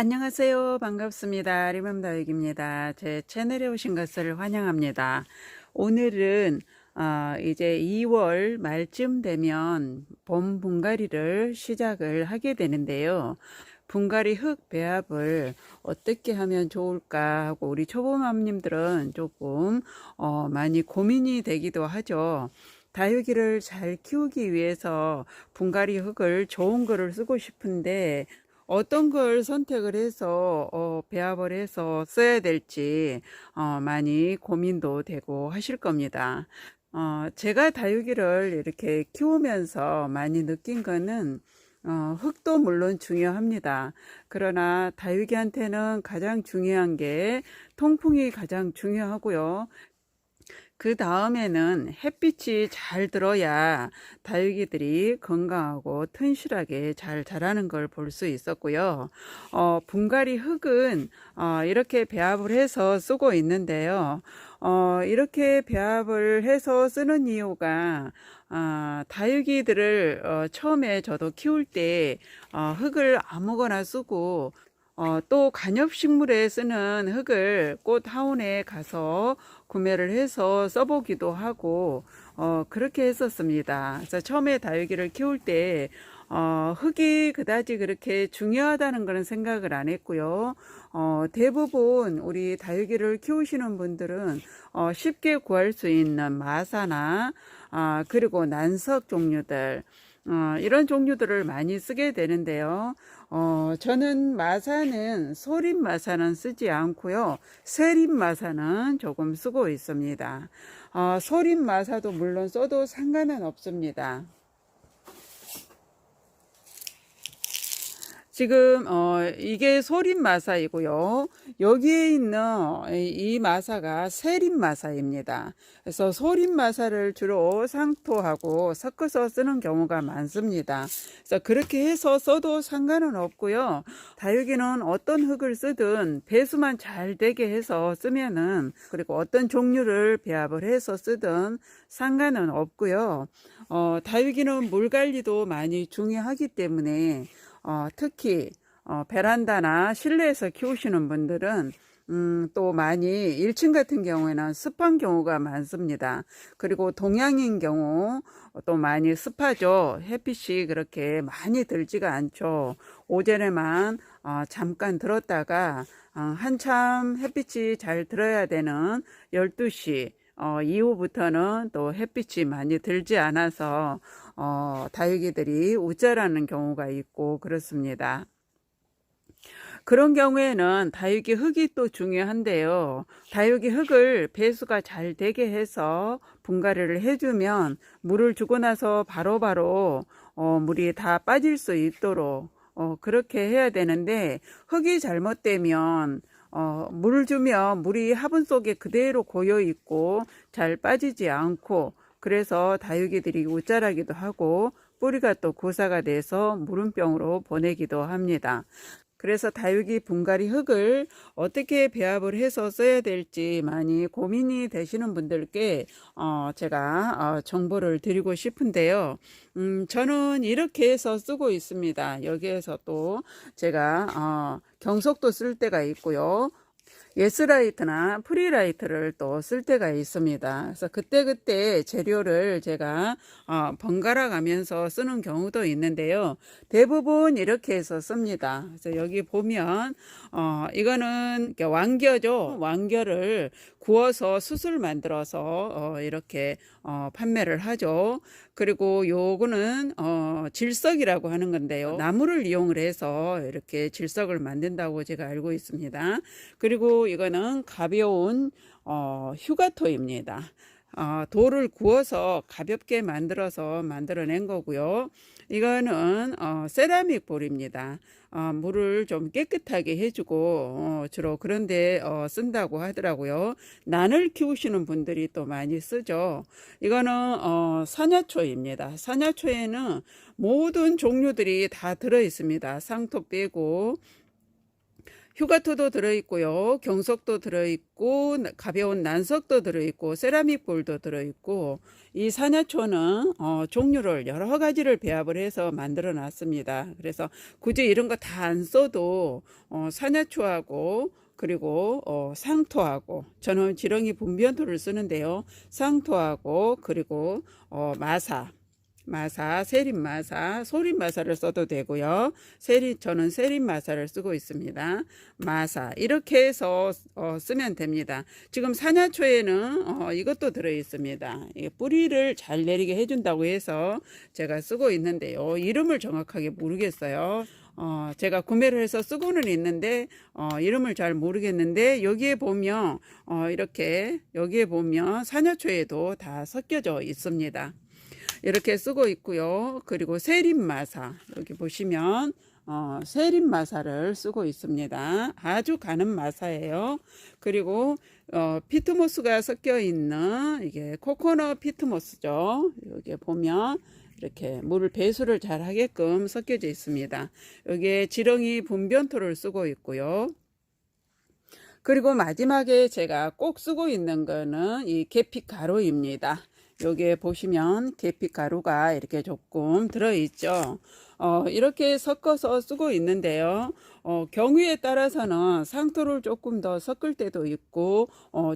안녕하세요. 반갑습니다. 리맘다육입니다. 제 채널에 오신 것을 환영합니다. 오늘은 이제 2월 말쯤 되면 봄 분갈이를 시작을 하게 되는데요. 분갈이 흙 배합을 어떻게 하면 좋을까 하고 우리 초보맘님들은 조금 많이 고민이 되기도 하죠. 다육이를 잘 키우기 위해서 분갈이 흙을 좋은 거를 쓰고 싶은데 어떤 걸 선택을 해서 배합을 해서 써야 될지 많이 고민도 되고 하실 겁니다. 제가 다육이를 이렇게 키우면서 많이 느낀 거는 흙도 물론 중요합니다. 그러나 다육이한테는 가장 중요한 게 통풍이 가장 중요하고요. 그 다음에는 햇빛이 잘 들어야 다육이들이 건강하고 튼실하게 잘 자라는 걸 볼 수 있었고요. 분갈이 흙은 이렇게 배합을 해서 쓰고 있는데요. 이렇게 배합을 해서 쓰는 이유가 다육이들을 처음에 저도 키울 때 흙을 아무거나 쓰고 또 관엽식물에 쓰는 흙을 꽃 하원에 가서 구매를 해서 써보기도 하고 그렇게 했었습니다. 그래서 처음에 다육이를 키울 때 흙이 그다지 그렇게 중요하다는 그런 생각을 안 했고요. 대부분 우리 다육이를 키우시는 분들은 쉽게 구할 수 있는 마사나 그리고 난석 종류들 이런 종류들을 많이 쓰게 되는데요. 저는 마사는 소림 마사는 쓰지 않고요. 세림 마사는 조금 쓰고 있습니다. 소림 마사도 물론 써도 상관은 없습니다. 지금 이게 소림 마사이고요. 여기에 있는 이 마사가 세림 마사입니다. 그래서 소림 마사를 주로 상토하고 섞어서 쓰는 경우가 많습니다. 그래서 그렇게 해서 써도 상관은 없고요. 다육이는 어떤 흙을 쓰든 배수만 잘 되게 해서 쓰면은, 그리고 어떤 종류를 배합을 해서 쓰든 상관은 없고요. 다육이는 물 관리도 많이 중요하기 때문에 특히 베란다나 실내에서 키우시는 분들은 또 많이 1층 같은 경우에는 습한 경우가 많습니다. 그리고 동양인 경우 또 많이 습하죠. 햇빛이 그렇게 많이 들지가 않죠. 오전에만 잠깐 들었다가 한참 햇빛이 잘 들어야 되는 12시 이후부터는 또 햇빛이 많이 들지 않아서 다육이들이 우짜라는 경우가 있고 그렇습니다. 그런 경우에는 다육이 흙이 또 중요한데요. 다육이 흙을 배수가 잘 되게 해서 분갈이를 해주면 물을 주고 나서 바로바로 물이 다 빠질 수 있도록 그렇게 해야 되는데, 흙이 잘못되면 물을 주면 물이 화분 속에 그대로 고여 있고 잘 빠지지 않고, 그래서 다육이들이 우짜라기도 하고 뿌리가 또 고사가 돼서 물음병으로 보내기도 합니다. 그래서 다육이 분갈이 흙을 어떻게 배합을 해서 써야 될지 많이 고민이 되시는 분들께 제가 정보를 드리고 싶은데요. 저는 이렇게 해서 쓰고 있습니다. 여기에서 또 제가 경석도 쓸 때가 있고요. 예스라이트나 프리라이트를 또 쓸 때가 있습니다. 그래서 그때그때 재료를 제가 번갈아 가면서 쓰는 경우도 있는데요. 대부분 이렇게 해서 씁니다. 그래서 여기 보면 이거는 왕겨죠. 왕겨를 구워서 숯을 만들어서 이렇게 판매를 하죠. 그리고 요거는 질석이라고 하는 건데요. 나무를 이용을 해서 이렇게 질석을 만든다고 제가 알고 있습니다. 그리고 이거는 가벼운 휴가토입니다. 돌을 구워서 가볍게 만들어낸 거고요. 이거는 세라믹 볼입니다. 물을 좀 깨끗하게 해주고 주로 그런데 쓴다고 하더라고요. 난을 키우시는 분들이 또 많이 쓰죠. 이거는 산야초입니다. 산야초에는 모든 종류들이 다 들어 있습니다. 상토 빼고 휴가토도 들어있고요. 경석도 들어있고 가벼운 난석도 들어있고 세라믹 볼도 들어있고 이 산야초는 종류를 여러 가지를 배합을 해서 만들어 놨습니다. 그래서 굳이 이런 거 다 안 써도 산야초하고 그리고 상토하고 저는 지렁이 분변토를 쓰는데요. 상토하고 그리고 마사, 세린마사, 소린마사를 써도 되고요. 저는 세린마사를 쓰고 있습니다. 마사 이렇게 해서 쓰면 됩니다. 지금 산야초에는 이것도 들어 있습니다. 뿌리를 잘 내리게 해준다고 해서 제가 쓰고 있는데요. 이름을 정확하게 모르겠어요. 제가 구매를 해서 쓰고는 있는데 이름을 잘 모르겠는데 여기에 보면 이렇게 여기에 보면 산야초에도 다 섞여져 있습니다. 이렇게 쓰고 있고요. 그리고 세린마사 여기 보시면 세린마사를 쓰고 있습니다. 아주 가는 마사예요. 그리고 피트모스가 섞여 있는 이게 코코넛 피트모스죠. 여기 보면 이렇게 물 배수를 잘 하게끔 섞여져 있습니다. 여기에 지렁이 분변토를 쓰고 있고요. 그리고 마지막에 제가 꼭 쓰고 있는 거는 이 계피가루입니다. 여기에 보시면 계피가루가 이렇게 조금 들어있죠. 이렇게 섞어서 쓰고 있는데요. 경우에 따라서는 상토를 조금 더 섞을 때도 있고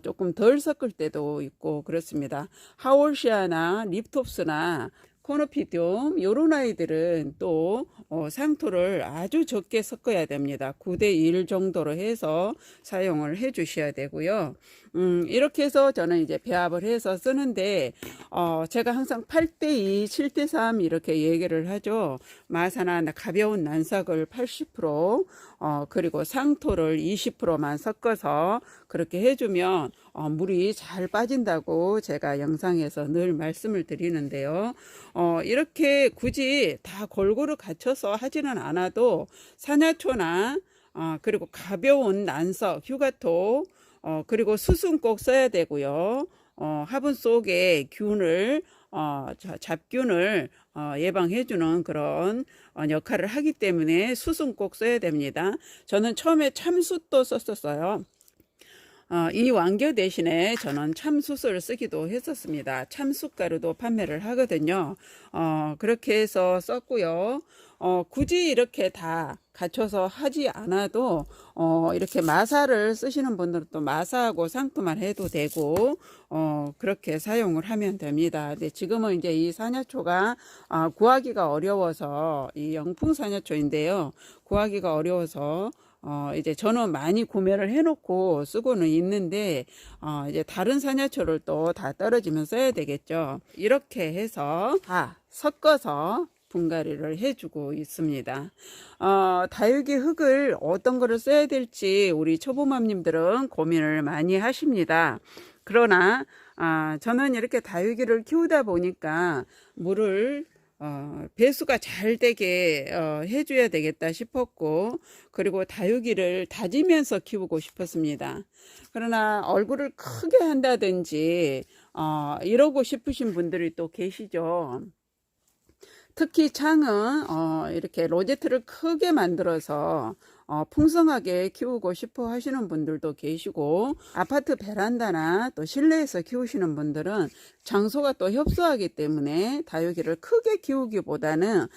조금 덜 섞을 때도 있고 그렇습니다. 하월시아나 립톱스나 코노피디움 요런 아이들은 또 상토를 아주 적게 섞어야 됩니다. 9대1 정도로 해서 사용을 해 주셔야 되고요. 이렇게 해서 저는 이제 배합을 해서 쓰는데 제가 항상 8대2 7대3 이렇게 얘기를 하죠. 마사나 가벼운 난삭을 80% 그리고 상토를 20%만 섞어서 그렇게 해주면 물이 잘 빠진다고 제가 영상에서 늘 말씀을 드리는데요. 이렇게 굳이 다 골고루 갖춰서 하지는 않아도 산야초나 그리고 가벼운 난석, 휴가토 그리고 수순 꼭 써야 되고요. 화분 속에 균을 잡균을 예방해주는 그런 역할을 하기 때문에 수순 꼭 써야 됩니다. 저는 처음에 참숯도 썼었어요. 이 왕겨 대신에 저는 참숯을 쓰기도 했었습니다. 참숯가루도 판매를 하거든요. 그렇게 해서 썼고요. 굳이 이렇게 다 갖춰서 하지 않아도 이렇게 마사를 쓰시는 분들은 또 마사하고 상토만 해도 되고 그렇게 사용을 하면 됩니다. 근데 지금은 이제 이 산야초가 구하기가 어려워서 이 영풍 산야초인데요. 구하기가 어려워서 이제 저는 많이 구매를 해놓고 쓰고는 있는데 이제 다른 산야초를 또 다 떨어지면 써야 되겠죠. 이렇게 해서 다 섞어서 분갈이를 해주고 있습니다. 다육이 흙을 어떤 거를 써야 될지 우리 초보맘님들은 고민을 많이 하십니다. 그러나 저는 이렇게 다육이를 키우다 보니까 물을 배수가 잘 되게 해줘야 되겠다 싶었고 그리고 다육이를 다지면서 키우고 싶었습니다. 그러나 얼굴을 크게 한다든지 이러고 싶으신 분들이 또 계시죠. 특히 창은 이렇게 로제트를 크게 만들어서 풍성하게 키우고 싶어 하시는 분들도 계시고 아파트 베란다나 또 실내에서 키우시는 분들은 장소가 또 협소하기 때문에 다육이를 크게 키우기보다는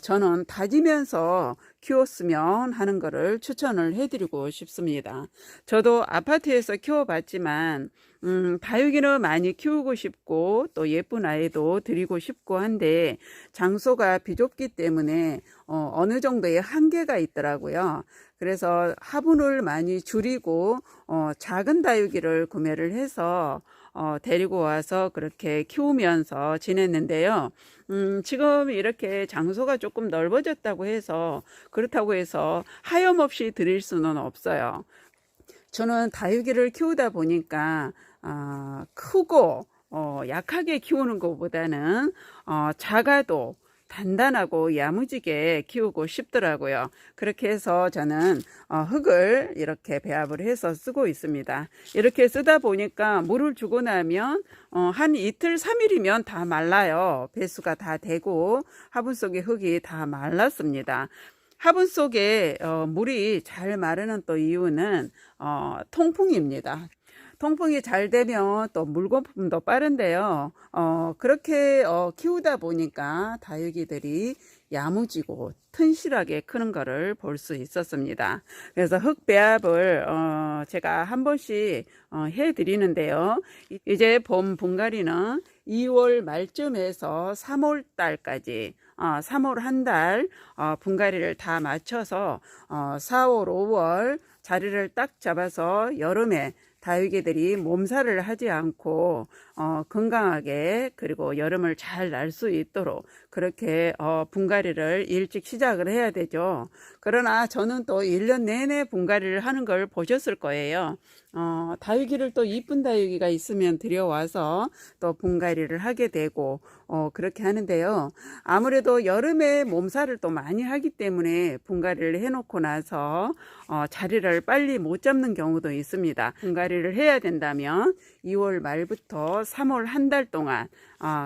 저는 다지면서 키웠으면 하는 것을 추천을 해드리고 싶습니다. 저도 아파트에서 키워봤지만 다육이는 많이 키우고 싶고 또 예쁜 아이도 드리고 싶고 한데 장소가 비좁기 때문에 어느 정도의 한계가 있더라고요. 그래서 화분을 많이 줄이고 작은 다육이를 구매를 해서 데리고 와서 그렇게 키우면서 지냈는데요. 지금 이렇게 장소가 조금 넓어졌다고 해서 그렇다고 해서 하염없이 드릴 수는 없어요. 저는 다육이를 키우다 보니까 크고 약하게 키우는 것보다는 작아도 단단하고 야무지게 키우고 싶더라고요. 그렇게 해서 저는 흙을 이렇게 배합을 해서 쓰고 있습니다. 이렇게 쓰다 보니까 물을 주고 나면 한 이틀 3일이면 다 말라요. 배수가 다 되고 화분 속의 흙이 다 말랐습니다. 화분 속에 물이 잘 마르는 또 이유는 통풍입니다. 통풍이 잘 되면 또 물거품도 빠른데요. 그렇게 키우다 보니까 다육이들이 야무지고 튼실하게 크는 것을 볼 수 있었습니다. 그래서 흙배합을 제가 한 번씩 해 드리는데요. 이제 봄 분갈이는 2월 말쯤에서 3월 달까지 3월 한 달 분갈이를 다 맞춰서 4월 5월 자리를 딱 잡아서 여름에 다육이들이 몸살을 하지 않고 건강하게 그리고 여름을 잘 날 수 있도록 그렇게 분갈이를 일찍 시작을 해야 되죠. 그러나 저는 또 1년 내내 분갈이를 하는 걸 보셨을 거예요. 다육이를 또 이쁜 다육이가 있으면 들여와서 또 분갈이를 하게 되고 그렇게 하는데요. 아무래도 여름에 몸살을 또 많이 하기 때문에 분갈이를 해놓고 나서 자리를 빨리 못 잡는 경우도 있습니다. 분갈이를 해야 된다면 2월 말부터 3월 한 달 동안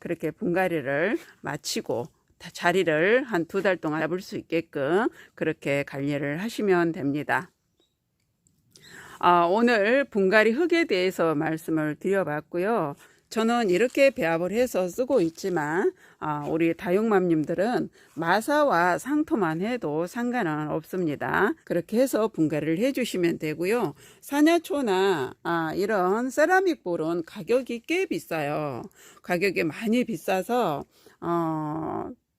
그렇게 분갈이를 마치고 자리를 한 2달 동안 잡을 수 있게끔 그렇게 관리를 하시면 됩니다. 오늘 분갈이 흙에 대해서 말씀을 드려봤고요. 저는 이렇게 배합을 해서 쓰고 있지만 우리 다육맘님들은 마사와 상토만 해도 상관은 없습니다. 그렇게 해서 분갈이를 해주시면 되고요. 사냐초나 이런 세라믹 볼은 가격이 꽤 비싸요. 가격이 많이 비싸서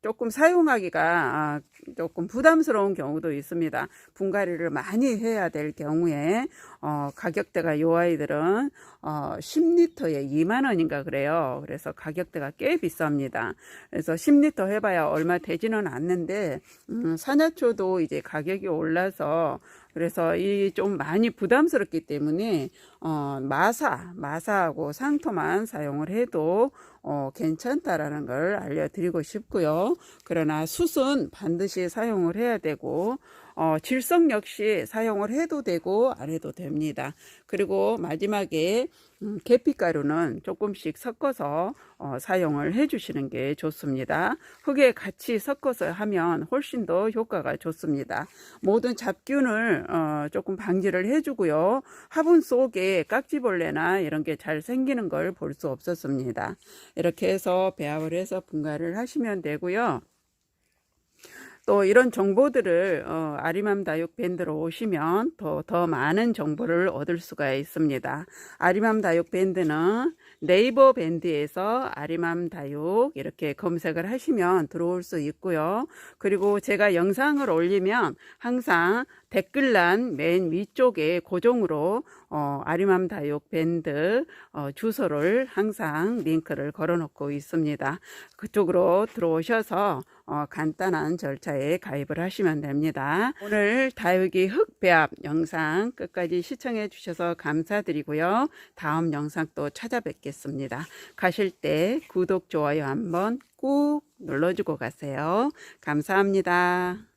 조금 사용하기가 조금 부담스러운 경우도 있습니다. 분갈이를 많이 해야 될 경우에 가격대가 요 아이들은 10리터에 2만원인가 그래요. 그래서 가격대가 꽤 비쌉니다. 그래서 10리터 해봐야 얼마 되지는 않는데 사냐초도 이제 가격이 올라서 그래서 이 좀 많이 부담스럽기 때문에 마사하고 상토만 사용을 해도 괜찮다라는 걸 알려드리고 싶고요. 그러나 숯은 반드시 사용을 해야 되고 질성 역시 사용을 해도 되고 안 해도 됩니다. 그리고 마지막에 계피가루는 조금씩 섞어서 사용을 해 주시는 게 좋습니다. 흙에 같이 섞어서 하면 훨씬 더 효과가 좋습니다. 모든 잡균을 조금 방지를 해 주고요. 화분 속에 깍지벌레나 이런 게 잘 생기는 걸 볼 수 없었습니다. 이렇게 해서 배합을 해서 분갈이를 하시면 되고요. 또 이런 정보들을 아리맘 다육 밴드로 오시면 더 많은 정보를 얻을 수가 있습니다. 아리맘 다육 밴드는 네이버 밴드에서 아리맘 다육 이렇게 검색을 하시면 들어올 수 있고요. 그리고 제가 영상을 올리면 항상 댓글란 맨 위쪽에 고정으로 아리맘 다육 밴드 주소를 항상 링크를 걸어 놓고 있습니다. 그쪽으로 들어오셔서 간단한 절차에 가입을 하시면 됩니다. 오늘 다육이 흙배합 영상 끝까지 시청해 주셔서 감사드리고요. 다음 영상 또 찾아뵙겠습니다. 가실 때 구독, 좋아요 한번 꾹 눌러주고 가세요. 감사합니다.